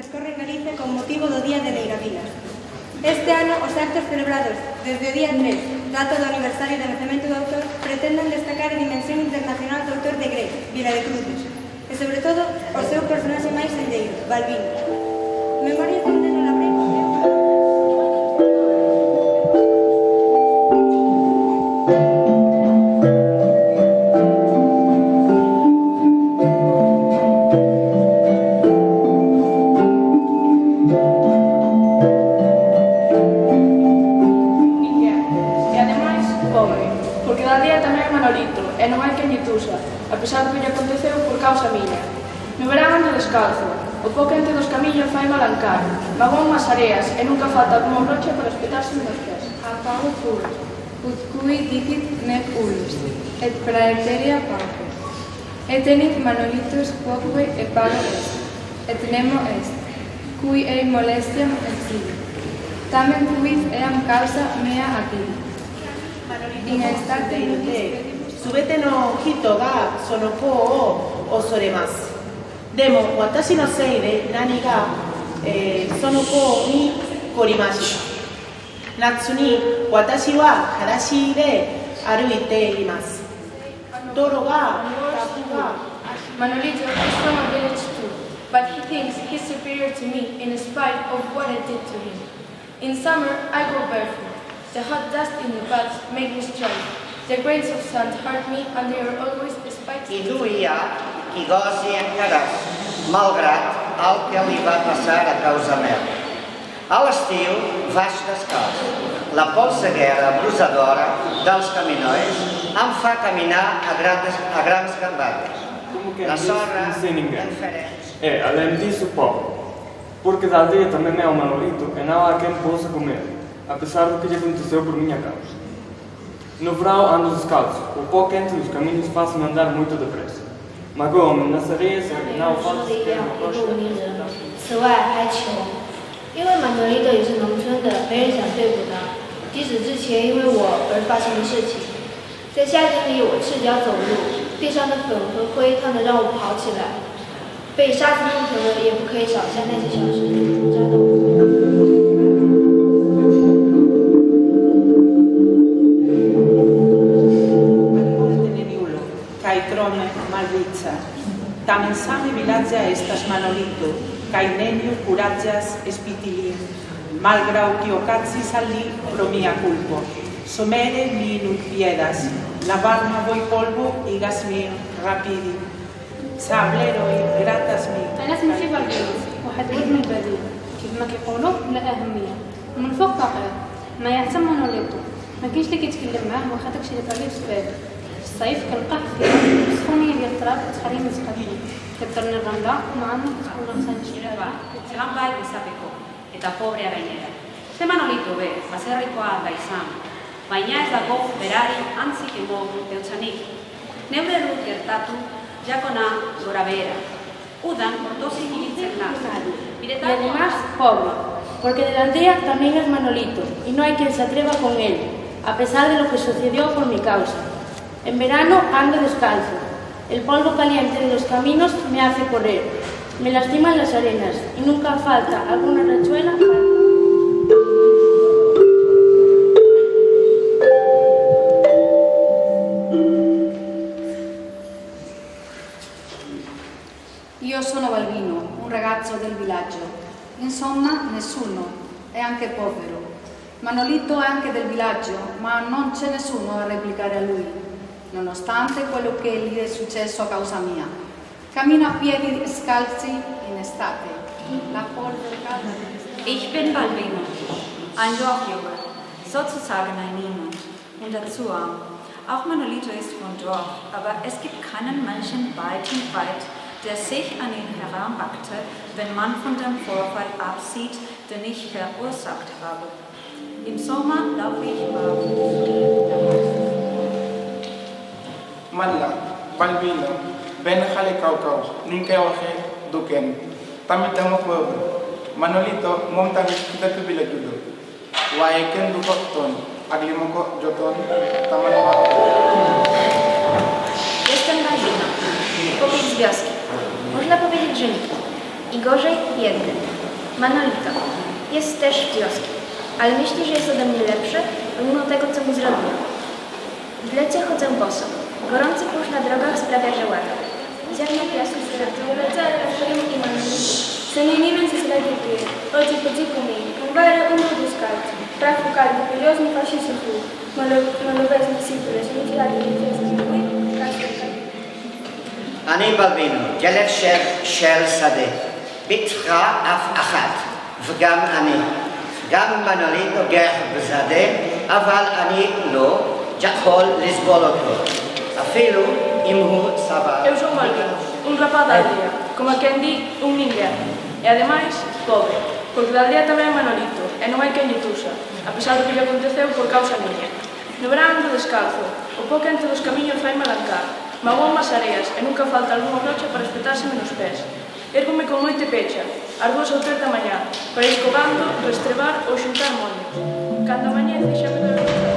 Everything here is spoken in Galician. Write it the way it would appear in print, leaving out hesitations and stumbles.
transcorre en Galicia con motivo do Día de Leiravilas. Este ano, os actos celebrados desde o día 3, data do aniversario do nacemento do autor, pretenden destacar a dimensión internacional do autor de Grey, Vila de Cruces, e, sobre todo, o seu personaxe máis sendeiro, Balbino. Memorias de un neno labrego e non hai quen lle tusa, a pesar do que lle aconteceu por causa miña. No verán ando descalzo, o pó quente dos camiños fai malancar, magón as areas e nunca falta como broche para espetarse nos pés. Apago puro, ut cui dicit nec ullus, et praeteria pago. Et tenit Manolitus quoque e pago est, et nemo est, cui ei molestiam exili. Tamen quid eam causa mea aquili. In estate nudis Subete no hito ga sonoko o soremasu. Demo, watashi no sei de nani ga sonoko ni korimashita. Natsu ni watashi wa hadashi de aruite imasu. Doro ga taku ga. Manolito is from a village too, but he thinks he's superior to me in spite of what I did to him. In summer, I go barefoot. The hot dust in the paths make me strike. The grains of sand hurt me, and they are always spikes. I duia qui gosi encara, malgrat el que li va passar a causa meva. A l'estiu vaig descalç. La polseguera brusadora dels caminois em fa caminar a grans gamballes. La sorra diferente. Além disso, pobre. Porque da aldeia também é um Manolito e não há quem possa comer, apesar do que lhe aconteceu por minha causa. No verão ando descalço, o pó quente dos caminhos faz-me andar muito depressa. Magoa-me nas areias e não faço sequer uma coxa. 此外还穷，因为曼德利多也是农村的，没人想对付他。即使之前因为我而发生的事情，在夏天里我赤脚走路，地上的粉和灰烫得让我跑起来，被沙子弄疼了也不可以少下那些小石头扎到我。 Krome malvica. Tamen same vilaĝa estas Manolito, kaj neniu kuraĝas spiti lin, malgraŭ kio okazis al li pro mia kulpo. Somere mi nun piedas, la varma vojpolvo igas min rapidi. Sableroj gratas min. أنا اسمي شيف البيوت واحد ابن البديل كيف ما كيقولوا لا أهمية ومن فوق فقير ما يهتم منوليتو ما كاينش اللي كيتكلم معاه واخا داكشي اللي طالب سباب في الصيف كنلقاه في السخونية ديال التراب كتخليه متقدم كترني الرملة ومع انه كتكون غسان شي Zelanbai bezapeko eta pobrea gainera. Ze Manolito be, baserrikoa da izan, baina ez dago berari antzik emo deutzanik. Neure dut gertatu, jakona gora behera. Udan ortozik ibiltzen naz. Y además, pobre, porque de la aldea también es Manolito y no hay quien se atreva con él, a pesar de lo que sucedió por mi causa. En verano ando descalzo. El polvo caliente de los caminos me hace correr. Me lastiman las arenas y nunca falta alguna rachuela para... Io sono Balbino, un ragazzo del villaggio. Insomma, nessuno, è anche povero. Manolito è anche del villaggio, ma non c'è nessuno a replicare a lui, nonostante quello che gli è successo a causa mia. Cammino a piedi scalzi in estate. La polvere calda dell'estate. Ich bin Balbino, ein Dorfjunge, sozusagen ein Niemand und dazu arm. Auch Manolito ist vom Dorf, aber es gibt keinen Menschen weit und weit, der sich an ihn heranwagte, wenn man von dem Vorfall absieht, den ich verursacht habe. Im Sommer laufe ich barfuß. Malla, Balbino, benn xale kaw-kaw, ni ñu koy waxee du kenn. Tamit dama pauvre. Manolito moom tamit ci dëkk bi la juddoo. Waaye kenn du ko tooñ ak li ma ko jotoon tama na Jestem Balbina, powiedz z wioski. Można powiedzieć, że nikt. I gorzej jednym. Manolito jest też wioskiem, ale myśli, że jest ode mnie lepszy, pomimo tego, co mu zrobiłam. W lecie chodzę boso. Gorący kurz na drogach sprawia, że łata. Ziarna piasku przychodzą, i Manolito. Se nimen se sradipie, oggi così come convare uno di scalzi, trafo caldo, curioso, mi faccio sicuro, ma lo vedo sicuro, se mi tira di difesa di qui, אני בלבינו, גלת של שדה, בתך אף אחת, וגם אני. גם מנוליטו גר בשדה, אבל אני לא יכול לסבול אותו, אפילו אם הוא סבל. Eu sou Malvino, rapaz da aldea, como a quem di, ninguém. E ademais, pobre, porque da aldea tamén é Manolito, e non hai quen lle tusa, a pesar do que lle aconteceu por causa miña. No verán ando descalzo, o pó quente dos camiños fai malancar, magouan as areas e nunca falta algunha brocha para espetárseme nos pés. Érgome con noite pecha, ás 2 ou 3 da mañá, para ir covando, restrebar ou xuntar moños. Cando amañece xa me dou